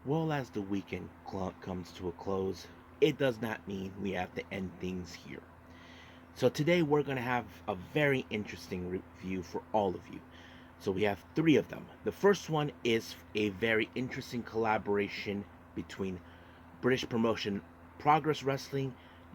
Well, as the weekend comes to a close, it does not mean we have to end things here. So today we're going to have a very interesting review for all of you. So we have three of them. The first one is a very interesting collaboration between British promotion Progress Wrestling,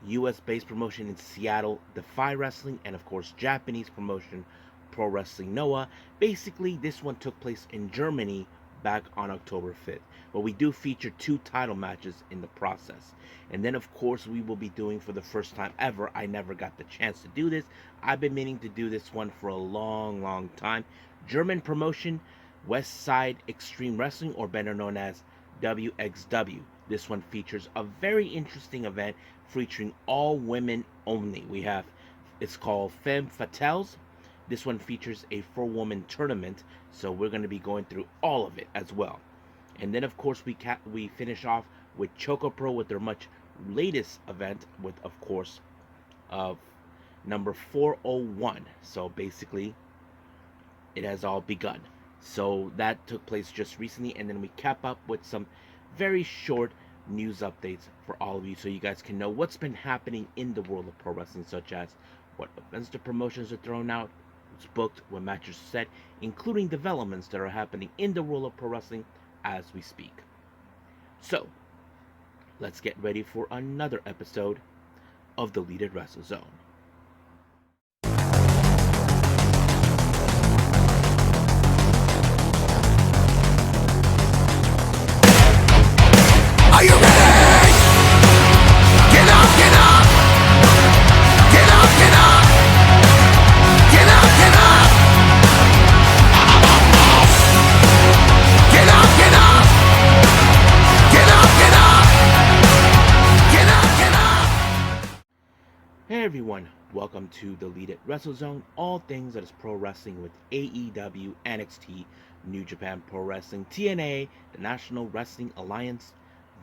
US based promotion in Seattle, DEFY Wrestling, and of course Japanese promotion Pro Wrestling Noah. Basically, this one took place in Germany back on October 5th. But we do feature two title matches in the process. And then, of course, we will be doing for the first time ever. I never got the chance to do this. I've been meaning to do this one for a long, long time. German promotion Westside Xtreme Wrestling, or better known as wXw. This one features a very interesting event featuring all women only. It's called Femmes Fatales. This one features a four-woman tournament, so we're going to be going through all of it as well. And then, of course, we finish off with ChocoPro with their much latest event, with, of course, of number 401. So basically, it has all begun. So that took place just recently, and then we cap up with some very short news updates for all of you, so you guys can know what's been happening in the world of pro wrestling, such as what events the promotions are thrown out, what's booked, what matches are set, including developments that are happening in the world of pro wrestling as we speak. So let's get ready for another episode of the Deleted Wrestle Zone. Are you ready? Get up, get up! Get up, get up! Get up, get up! Get up, get up! Get up, get up! Get up, get up! Hey everyone, welcome to the Deleted Wrestle Zone, all things that is pro wrestling with AEW, NXT, New Japan Pro Wrestling, TNA, the National Wrestling Alliance,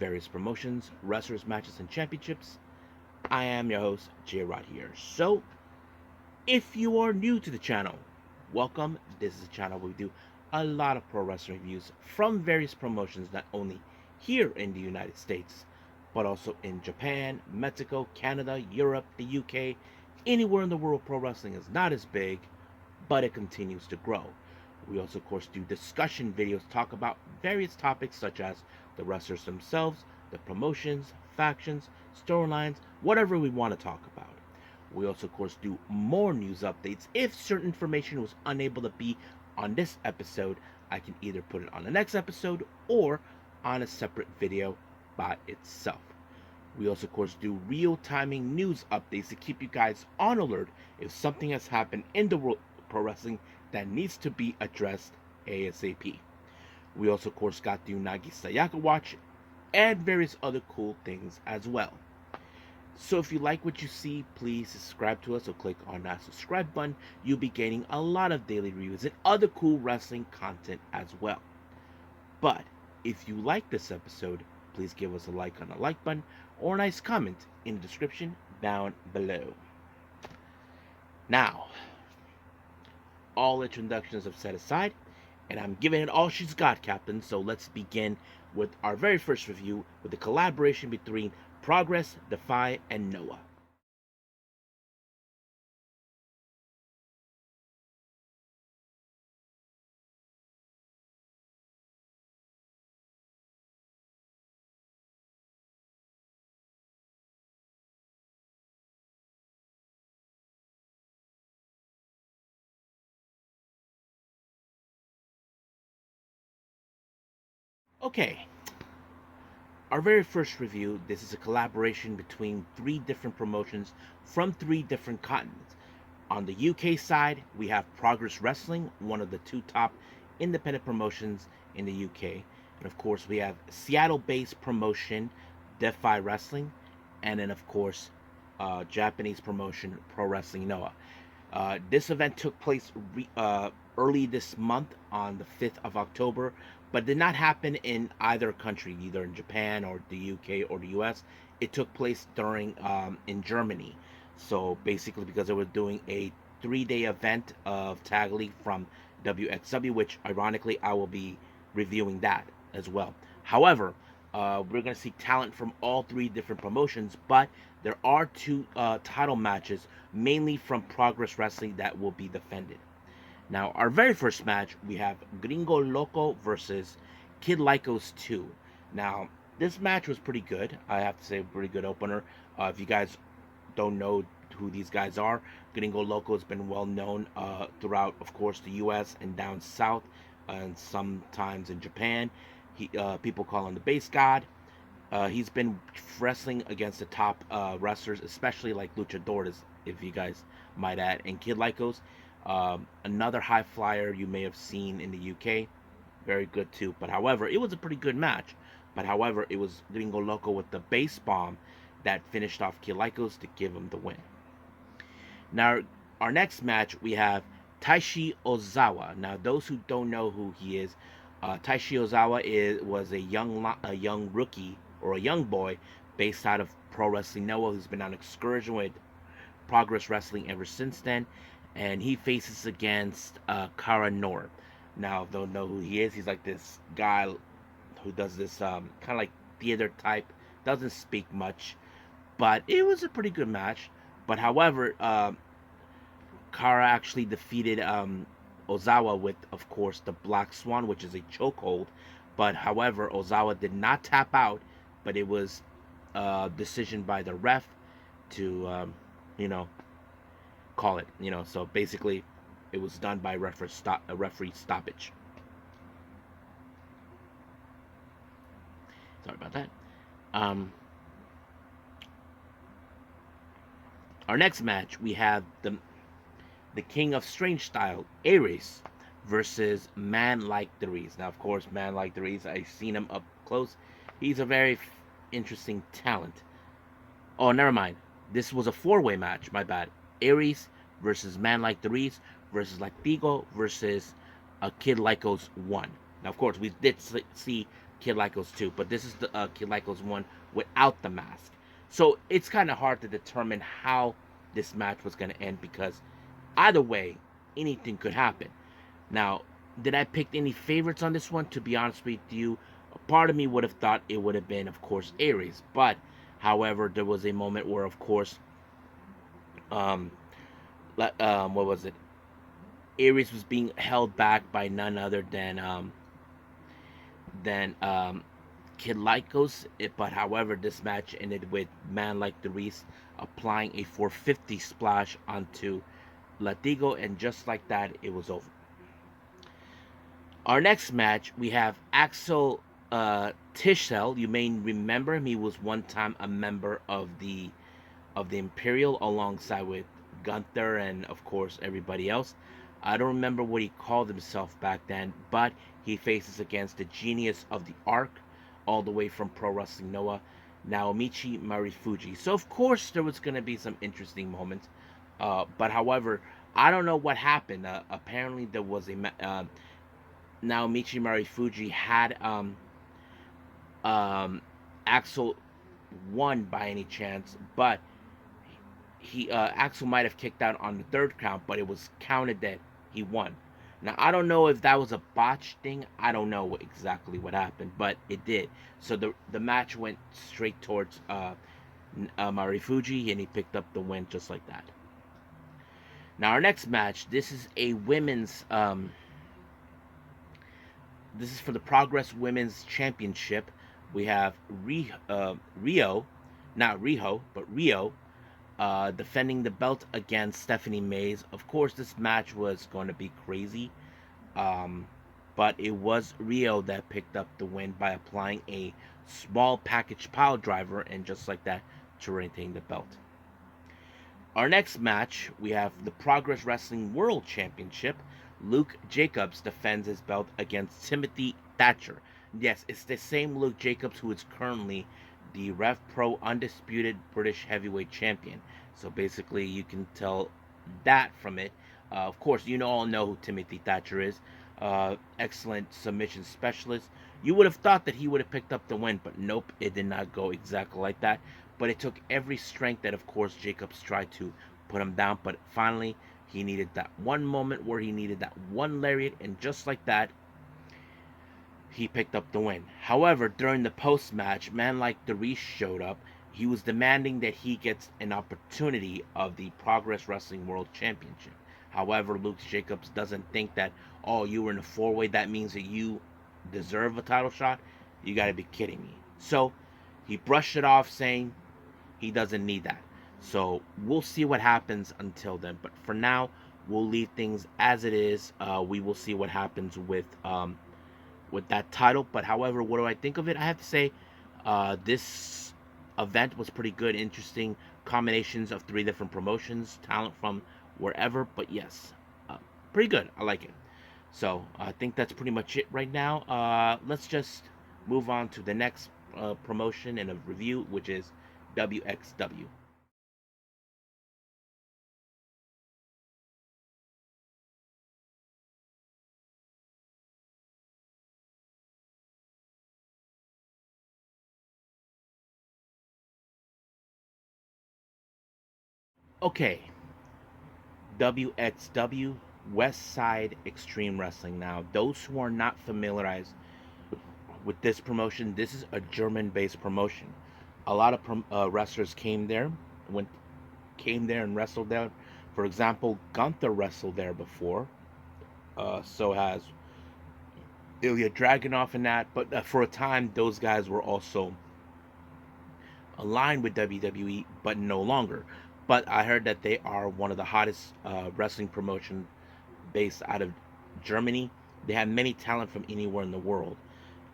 various promotions, wrestlers, matches, and championships. I am your host, J-Rod here. So, if you are new to the channel, welcome. This is a channel where we do a lot of pro wrestling reviews from various promotions, not only here in the United States, but also in Japan, Mexico, Canada, Europe, the UK. Anywhere in the world pro wrestling is not as big, but it continues to grow. We also, of course, do discussion videos, talk about various topics such as the wrestlers themselves, the promotions, factions, storylines, whatever we want to talk about. We also, of course, do more news updates. If certain information was unable to be on this episode, I can either put it on the next episode or on a separate video by itself. We also, of course, do real-timing news updates to keep you guys on alert if something has happened in the world of pro wrestling that needs to be addressed ASAP. We also, of course, got the Unagi Sayaka watch and various other cool things as well. So if you like what you see, please subscribe to us or click on that subscribe button. You'll be getting a lot of daily reviews and other cool wrestling content as well. But if you like this episode, please give us a like on the like button or a nice comment in the description down below. Now, all introductions have set aside, and I'm giving it all she's got, Captain. So let's begin with our very first review with the collaboration between Progress, DEFY, and Noah. Okay, our very first review, this is a collaboration between three different promotions from three different continents. On the UK side, we have Progress Wrestling, one of the two top independent promotions in the UK. And of course, we have Seattle-based promotion, DEFY Wrestling. And then, of course, Japanese promotion, Pro Wrestling Noah. This event took place early this month on the 5th of October, but did not happen in either country, either in Japan or the UK or the US. It took place during in Germany. So basically, because they were doing a 3-day event of Tag League from wXw, which ironically I will be reviewing that as well. However, we're going to see talent from all three different promotions, but there are two title matches, mainly from Progress Wrestling, that will be defended. Now, our very first match, we have Gringo Loco versus Kid Lycos 2. Now, this match was pretty good. I have to say, a pretty good opener. If you guys don't know who these guys are, Gringo Loco has been well known throughout, of course, the U.S. and down south, and sometimes in Japan. People call him the Bass God. He's been wrestling against the top wrestlers, especially like luchadores, if you guys might add. And Kid Lycos, another high flyer you may have seen in the UK, very good too. But however, it was a pretty good match. But however, it was Gringo Loco with the base bomb that finished off Kid Lycos to give him the win. Now, our next match, we have Taishi Ozawa. Now, those who don't know who he is, Taishi Ozawa was a young rookie or a young boy based out of Pro Wrestling Noah, who's been on excursion with Progress Wrestling ever since then, and he faces against Kara Nor. Now, don't know who he is. He's like this guy who does this kind of like theater type, doesn't speak much, but it was a pretty good match. But however, Kara actually defeated Ozawa with, of course, the Black Swan, which is a chokehold. But however, Ozawa did not tap out, but it was a decision by the ref to, you know, call it. So basically, it was done by referee stoppage. Sorry about that. Our next match, we have the King of Strange Style, Aries, versus Man Like Dries. Now, of course, Man Like Dries, I've seen him up close. He's a very interesting talent. Oh, never mind. This was a four-way match. My bad. Aries versus Man Like Dries versus Latigo versus Kid Lycos 1. Now, of course, we did see Kid Lycos 2, but this is the Kid Lycos 1 without the mask. So it's kind of hard to determine how this match was going to end because either way, anything could happen. Now, did I pick any favorites on this one? To be honest with you, a part of me would have thought it would have been, of course, Aries. But, however, there was a moment where, of course, what was it? Aries was being held back by none other than Kid Lycos. But however, this match ended with Man Like Dries applying a 450 splash onto Latigo, and just like that, it was over. Our next match, we have Axel Tishel. You may remember him. He was one time a member of the Imperial alongside with Gunther and of course everybody else. I don't remember what he called himself back then, but he faces against the genius of the Arc, all the way from Pro Wrestling Noah, Naomichi Marufuji. So of course there was going to be some interesting moments, but however, I don't know what happened. Apparently there was a Naomichi Marufuji had Axel won by any chance, but he Axel might have kicked out on the third count, but it was counted that he won. Now I don't know if that was a botch thing. I don't know exactly what happened, but it did. So the match went straight towards Marufuji, and he picked up the win just like that. Now our next match, this is a women's. This is for the Progress Women's Championship. We have Rio, not Riho, but Rio, defending the belt against Stephanie Mays. Of course, this match was going to be crazy, but it was Rio that picked up the win by applying a small package pile driver, and just like that, to retain the belt. Our next match, we have the Progress Wrestling World Championship. Luke Jacobs defends his belt against Timothy Thatcher. Yes, it's the same Luke Jacobs who is currently the Rev Pro Undisputed British Heavyweight Champion. So basically, you can tell that from it. Of course, you all know who Timothy Thatcher is. Excellent submission specialist. You would have thought that he would have picked up the win, but nope, it did not go exactly like that. But it took every strength that, of course, Jacobs tried to put him down. But finally, he needed that one moment where he needed that one lariat, and just like that, he picked up the win. However, during the post-match, man like Darius showed up. He was demanding that he gets an opportunity of the Progress Wrestling World Championship. However, Luke Jacobs doesn't think that, oh, you were in a four-way, that means that you deserve a title shot. You got to be kidding me. So he brushed it off, saying he doesn't need that. So we'll see what happens until then. But for now, we'll leave things as it is. We will see what happens with that title. But however, what do I think of it? I have to say, this event was pretty good, interesting combinations of three different promotions, talent from wherever. But yes, pretty good. I like it. So I think that's pretty much it right now. Let's just move on to the next promotion and a review, which is wXw. Okay, wXw Westside Xtreme Wrestling. Now, those who are not familiarized with this promotion, this is a German-based promotion. A lot of wrestlers came there and wrestled there. For example, Gunther wrestled there before. So has Ilya Dragunov in that. But for a time, those guys were also aligned with WWE, but no longer. But I heard that they are one of the hottest wrestling promotions based out of Germany. They have many talent from anywhere in the world.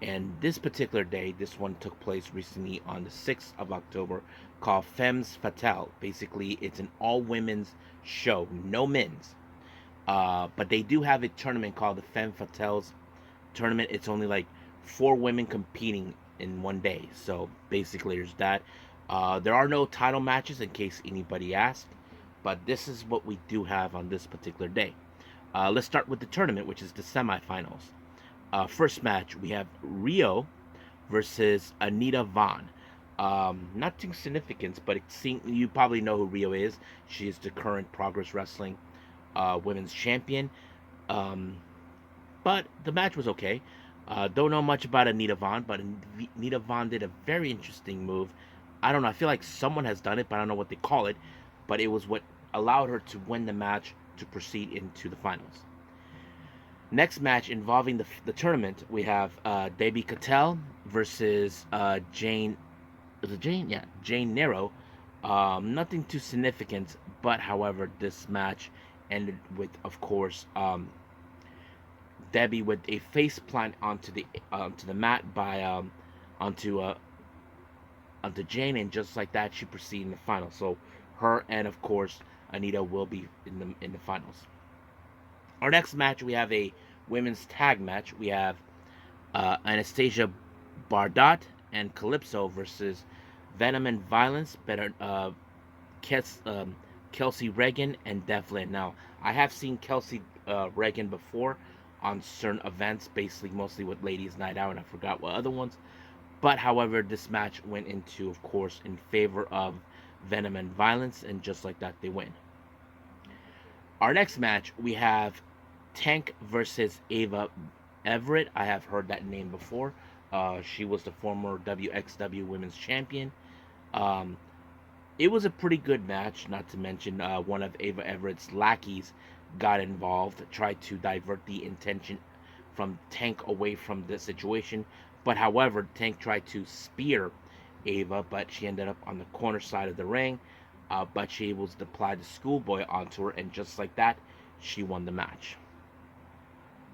And this particular day, this one took place recently on the 6th of October, called Femmes Fatales. Basically, it's an all women's show, no men's. But they do have a tournament called the Femmes Fatales tournament. It's only like four women competing in one day. So basically, there's that. There are no title matches in case anybody asks, but this is what we do have on this particular day. Let's start with the tournament, which is the semifinals. First match, we have Rio versus Anita Vaughn. Nothing significant, but you probably know who Rio is. She is the current Progress Wrestling Women's Champion. Um, but the match was okay. Don't know much about Anita Vaughn, but Anita Vaughn did a very interesting move. I don't know. I feel like someone has done it, but I don't know what they call it. But it was what allowed her to win the match to proceed into the finals. Next match involving the tournament, we have Debbie Cattell versus Jane. Is it Jane? Yeah, Jane Nero. Nothing too significant, but however, this match ended with, of course, Debbie with a face plant onto the mat by onto onto Jane, and just like that, she proceeded in the final. So her and of course Anita will be in the finals. Our next match, we have a women's tag match. We have Anastasia Bardot and Calypso versus Venom and Violence, better Kelsey Reagan and Devlin. Now, I have seen Kelsey Reagan before on certain events, basically mostly with Ladies Night Out, and I forgot what other ones. But however, this match went into, of course, in favor of Venom and Violence, and just like that, they win. Our next match, we have Tank versus Ava Everett. I have heard that name before. She was the former WXW Women's Champion. Um, it was a pretty good match, not to mention one of Ava Everett's lackeys got involved, tried to divert the intention from Tank away from the situation. But however, Tank tried to spear Ava, but she ended up on the corner side of the ring. But she was to apply the schoolboy onto her, and just like that, she won the match.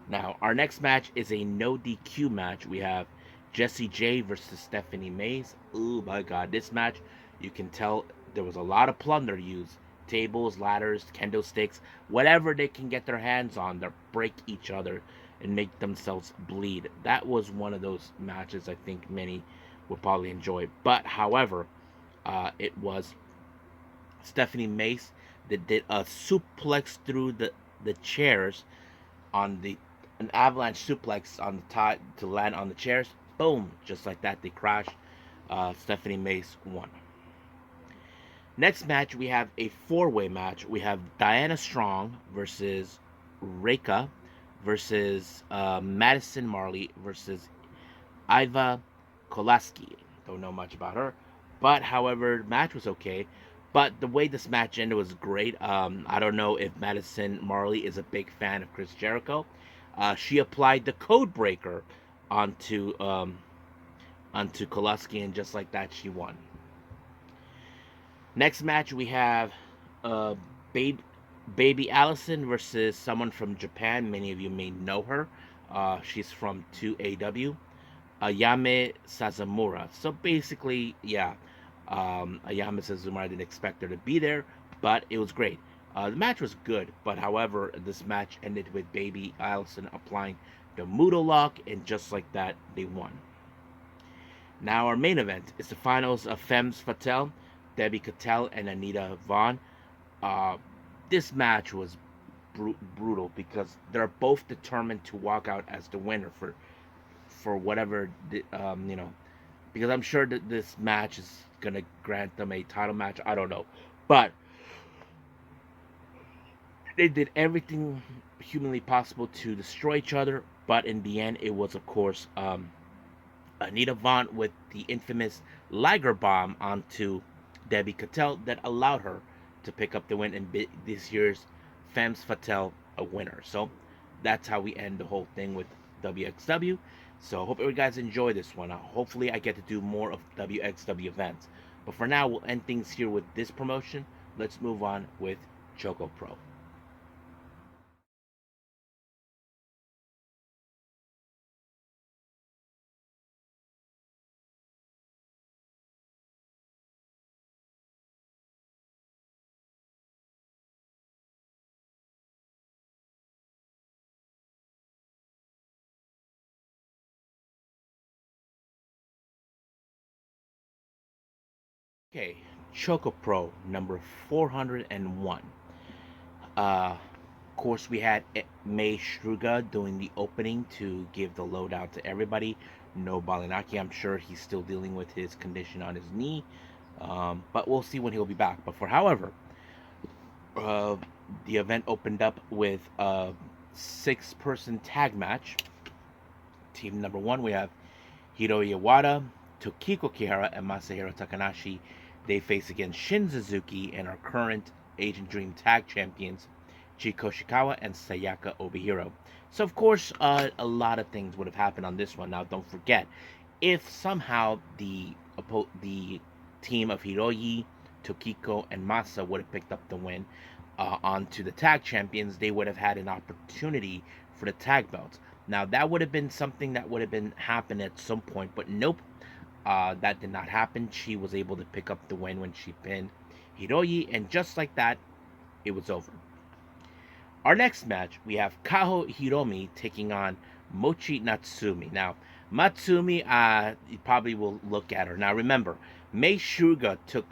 Now, our next match is a no DQ match. We have Jessie J versus Stephanie Mays. Oh my god, this match, you can tell there was a lot of plunder used. Tables, ladders, kendo sticks, whatever they can get their hands on, they break each other and make themselves bleed. That was one of those matches I think many would probably enjoy. But however, it was Stephanie Mace that did a suplex through the chairs on the an avalanche suplex on the top to land on the chairs. Boom, just like that, they crashed. Stephanie Mace won. Next match, we have a four-way match. We have Diana Strong versus Reika versus Madison Marley versus Iva Kolaski. Don't know much about her, but however, the match was okay. But the way this match ended was great. I don't know if Madison Marley is a big fan of Chris Jericho. She applied the code breaker onto Kolaski, and just like that, she won. Next match we have uh, Baby Baby Allison versus someone from Japan. Many of you may know her. She's from 2AW. Ayame Sazamura. So basically, yeah, Ayame Sazamura, I didn't expect her to be there, but it was great. The match was good, but however, this match ended with Baby Allison applying the Mudo lock, and just like that, they won. Now, our main event is the finals of Femmes Fatales, Debbie Cattell and Anita Vaughn. Uh, this match was brutal because they're both determined to walk out as the winner for whatever because I'm sure that this match is gonna grant them a title match. I don't know, but they did everything humanly possible to destroy each other. But in the end, it was of course Anita Vaughn with the infamous Liger bomb onto Debbie Cattell that allowed her to pick up the win in this year's Femmes Fatale a winner. So that's how we end the whole thing with WXW. So I hope you guys enjoy this one. Hopefully I get to do more of WXW events. But for now, we'll end things here with this promotion. Let's move on with ChocoPro. Okay, ChocoPro number 401. Of course, we had Mei Suruga doing the opening to give the lowdown to everybody. No Balinaki. I'm sure he's still dealing with his condition on his knee. But we'll see when he'll be back. But for however, uh, the event opened up with a 6-person tag match. Team number one, we have Hiro Iwata, Tokiko Kihara, and Masahiro Takanashi. They face against Shin Suzuki and our current Agent Dream Tag Champions, Chie Koishikawa and Sayaka Obihiro. So, of course, a lot of things would have happened on this one. Now, don't forget, if somehow the team of Hiroyi, Tokiko, and Masa would have picked up the win onto the tag champions, they would have had an opportunity for the tag belts. Now, that would have been something that would have been happen at some point, but nope, that did not happen. She was able to pick up the win when she pinned Hiroyi, and just like that, it was over. Our next match, we have Kaho Hiromi taking on Mochi Natsumi. Now, Matsumi, you probably will look at her. Now, remember, Mei Suruga took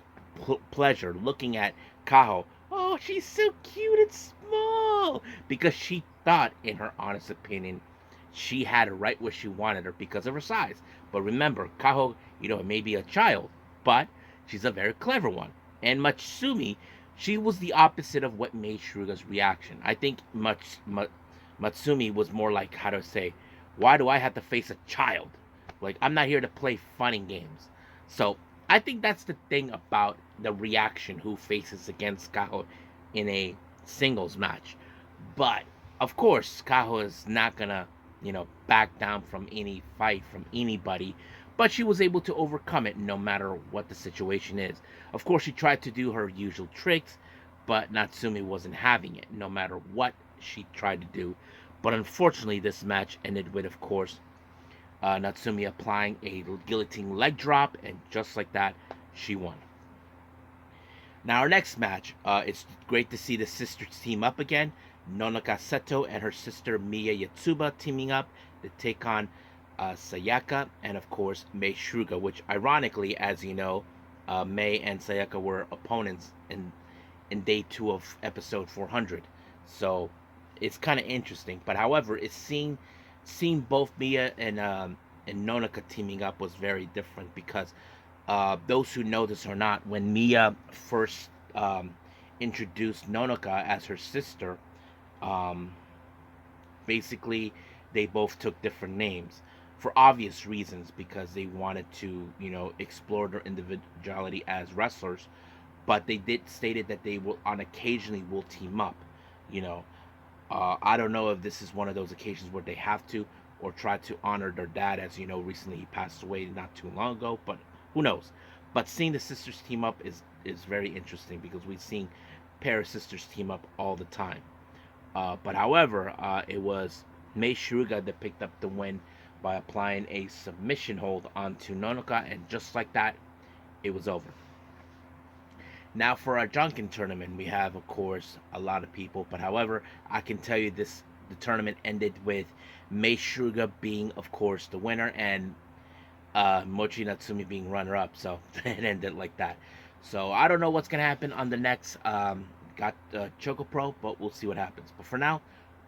pleasure looking at Kaho. Oh, she's so cute and small. Because she thought, in her honest opinion, she had her right where she wanted her because of her size. But remember, Kaho, may be a child, but she's a very clever one. And Matsumi, she was the opposite of what made Suruga's reaction. I think Matsumi was more like, how to say, why do I have to face a child? Like, I'm not here to play fun and games. So, I think that's the thing about the reaction who faces against Kaho in a singles match. But, of course, Kaho is not gonna, back down from any fight from anybody. But she was able to overcome it no matter what the situation is. Of course, she tried to do her usual tricks, but Natsumi wasn't having it, no matter what she tried to do. But unfortunately, this match ended with, of course, Natsumi applying a guillotine leg drop, and just like that, she won. Now, our next match, it's great to see the sisters team up again. Nonaka Seto and her sister Miya Yatsuba teaming up to take on Sayaka and, of course, Mei Suruga, which, ironically, as you know, Mei and Sayaka were opponents in day 2 of episode 400. So it's kind of interesting. But however, it's seeing both Miya and Nonaka teaming up was very different because those who know this or not, when Miya first introduced Nonaka as her sister, um, basically they both took different names. for obvious reasons, because they wanted to, explore their individuality as wrestlers. But they did stated that they will on occasionally will team up. You know, I don't know if this is one of those occasions where they have to or try to honor their dad, as you know, recently he passed away not too long ago. But who knows? But seeing the sisters team up is very interesting, because we've seen pair of sisters team up all the time. But however, it was Mei Suruga that picked up the win by applying a submission hold onto Nonoka, and just like that, it was over. Now for our Junkin tournament, we have, of course, a lot of people. But however, I can tell you the tournament ended with Mei Suruga being, of course, the winner, and Mochi Natsumi being runner-up. So it ended like that. So I don't know what's gonna happen on the next got ChocoPro, but we'll see what happens. But for now,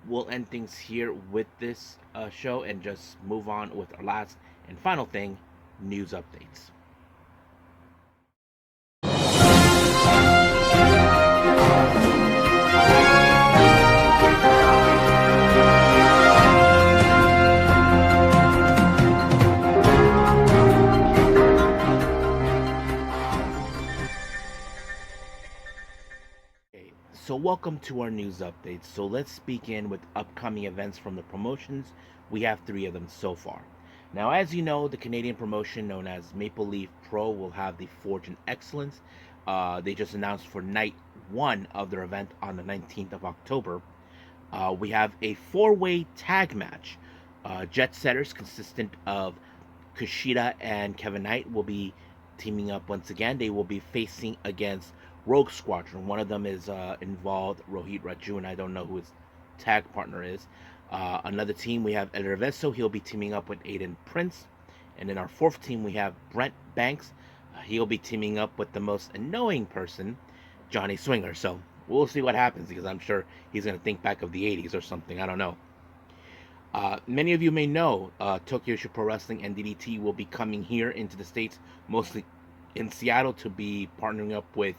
we'll end things here with this show and just move on with our last and final thing: news updates. So welcome to our news updates. So let's begin with upcoming events from the promotions. We have 3 of them so far. Now, as you know, the Canadian promotion known as Maple Leaf Pro will have the Forge in Excellence. They just announced for night 1 of their event on the 19th of October. We have a 4-way tag match. Jet Setters, consistent of Kushida and Kevin Knight, will be teaming up once again. They will be facing against Rogue Squadron. One of them is involved, Rohit Raju, and I don't know who his tag partner is. Another team, we have El Reveso. He'll be teaming up with Aiden Prince. And in our 4th team, we have Brent Banks. He'll be teaming up with the most annoying person, Johnny Swinger. So we'll see what happens, because I'm sure he's going to think back of the 80s or something. I don't know. Many of you may know Tokyo Pro Wrestling and DDT will be coming here into the States, mostly in Seattle, to be partnering up with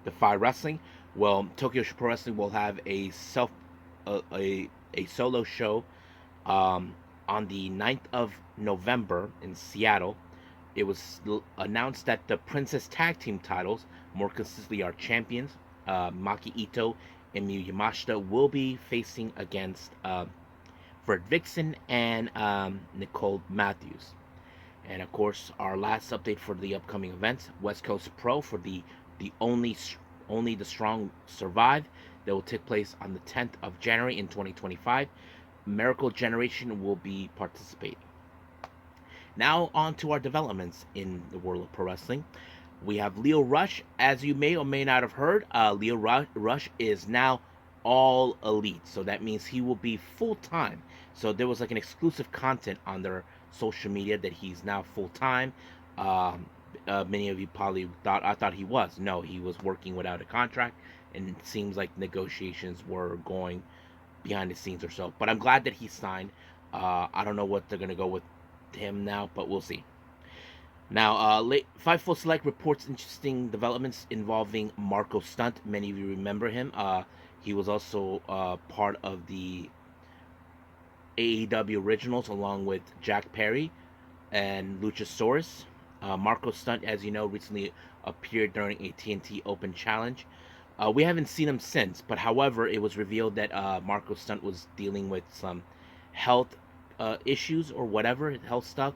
DEFY Wrestling. Well, Tokyo Pro Wrestling will have a solo show on the 9th of November in Seattle. It was announced that the Princess Tag Team titles, more consistently our champions, Maki Ito and Miyu Yamashita, will be facing against Fred Vixen and Nicole Matthews. And of course, our last update for the upcoming events: West Coast Pro for the only the strong survive, that will take place on the 10th of January in 2025. Miracle Generation will be participating. Now on to our developments in the world of pro wrestling. We have Lio Rush. As you may or may not have heard, Lio Rush is now all elite, so that means he will be full-time. So there was like an exclusive content on their social media that he's now full-time. Many of you probably thought he was. No, he was working without a contract, and it seems like negotiations were going behind the scenes or so. But I'm glad that he signed. I don't know what they're gonna go with him now, but we'll see. Now, Fightful Select reports interesting developments involving Marko Stunt. Many of you remember him. He was also part of the AEW Originals, along with Jack Perry and Luchasaurus. Marko Stunt, as you know, recently appeared during a TNT Open Challenge. We haven't seen him since, but however, it was revealed that Marko Stunt was dealing with some health issues or whatever, health stuff.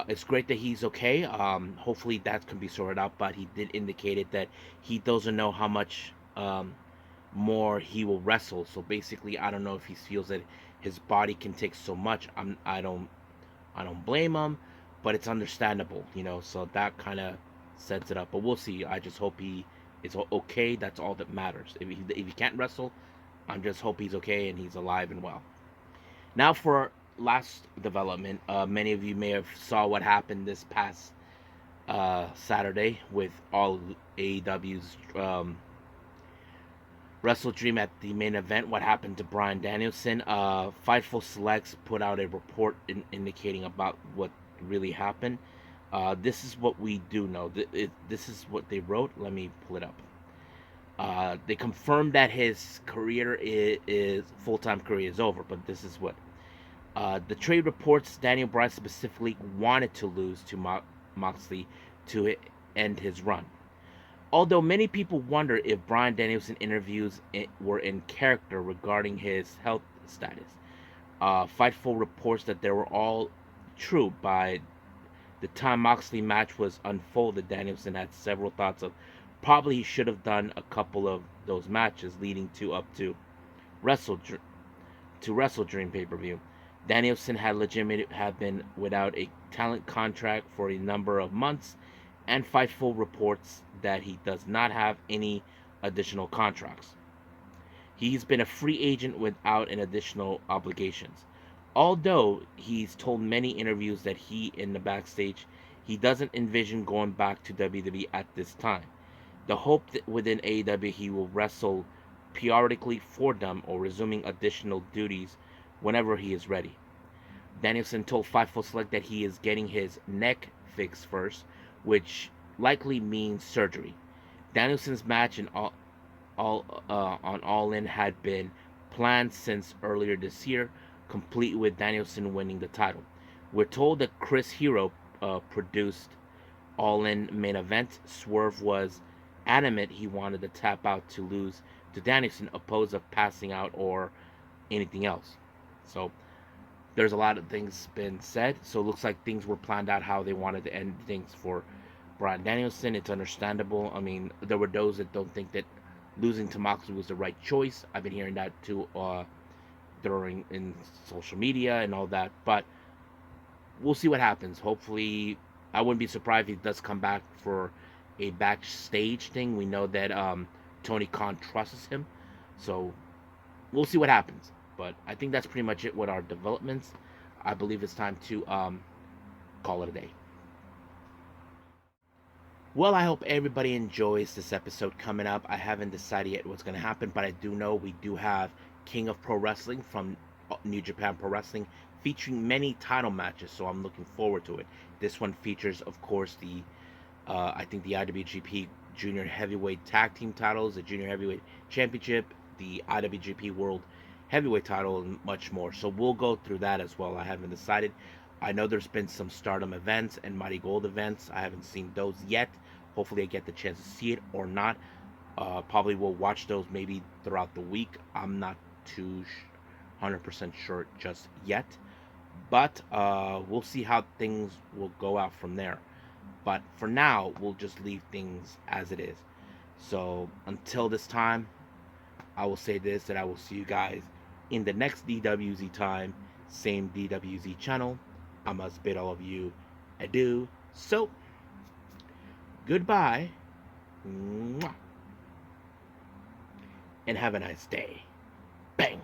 It's great that he's okay. Hopefully that can be sorted out, but he did indicate that he doesn't know how much more he will wrestle. So basically, I don't know if he feels that his body can take so much. I don't blame him, but it's understandable, so that kind of sets it up. But we'll see. I just hope he is okay. That's all that matters. If he can't wrestle, I'm just hope he's okay and he's alive and well. Now for last development. Many of you may have saw what happened this past Saturday with all AEW's Wrestle Dream at the main event. What happened to Bryan Danielson? Fightful Selects put out a report indicating about what really happened. This is what we do know. This is what they wrote. Let me pull it up. They confirmed that his career is full-time career is over, but this is what The trade reports Daniel Bryan specifically wanted to lose to Moxley to end his run. Although many people wonder if Bryan Danielson interviews were in character regarding his health status, Fightful reports that they were all true. By the time Moxley match was unfolded, Danielson had several thoughts of probably he should have done a couple of those matches leading to up to Wrestle Wrestle Dream pay-per-view. Danielson had legitimately have been without a talent contract for a number of months, and Fightful reports that he does not have any additional contracts. He's been a free agent without an additional obligations. Although he's told many interviews that he in the backstage he doesn't envision going back to WWE at this time. The hope that within AEW he will wrestle periodically for them or resuming additional duties whenever he is ready. Danielson told Fightful Select that he is getting his neck fixed first, which likely means surgery. Danielson's match on All In had been planned since earlier this year, complete with Danielson winning the title. We're told that Chris Hero produced All In main event. Swerve was adamant he wanted to tap out to lose to Danielson, opposed of passing out or anything else. So there's a lot of things been said. So it looks like things were planned out how they wanted to end things for Bryan Danielson. It's understandable. I mean, there were those that don't think that losing to Moxley was the right choice. I've been hearing that too during in social media and all that. But we'll see what happens. Hopefully, I wouldn't be surprised if he does come back for a backstage thing. We know that Tony Khan trusts him, so we'll see what happens. But I think that's pretty much it with our developments. I believe it's time to call it a day. Well, I hope everybody enjoys this episode coming up. I haven't decided yet what's going to happen, but I do know we do have King of Pro Wrestling from New Japan Pro Wrestling featuring many title matches, so I'm looking forward to it. This one features, of course, I think the IWGP Junior Heavyweight Tag Team titles, the Junior Heavyweight Championship, the IWGP World Heavyweight title, and much more. So we'll go through that as well. I haven't decided. I know there's been some Stardom events and Mighty Gold events. I haven't seen those yet. Hopefully I get the chance to see it or not. Probably will watch those maybe throughout the week. I'm not too 100% sure just yet. But we'll see how things will go out from there. But for now, we'll just leave things as it is. So until this time, I will say this, that I will see you guys in the next DWZ time. Same DWZ channel. I must bid all of you adieu. So, goodbye. Mwah. And have a nice day. Bang.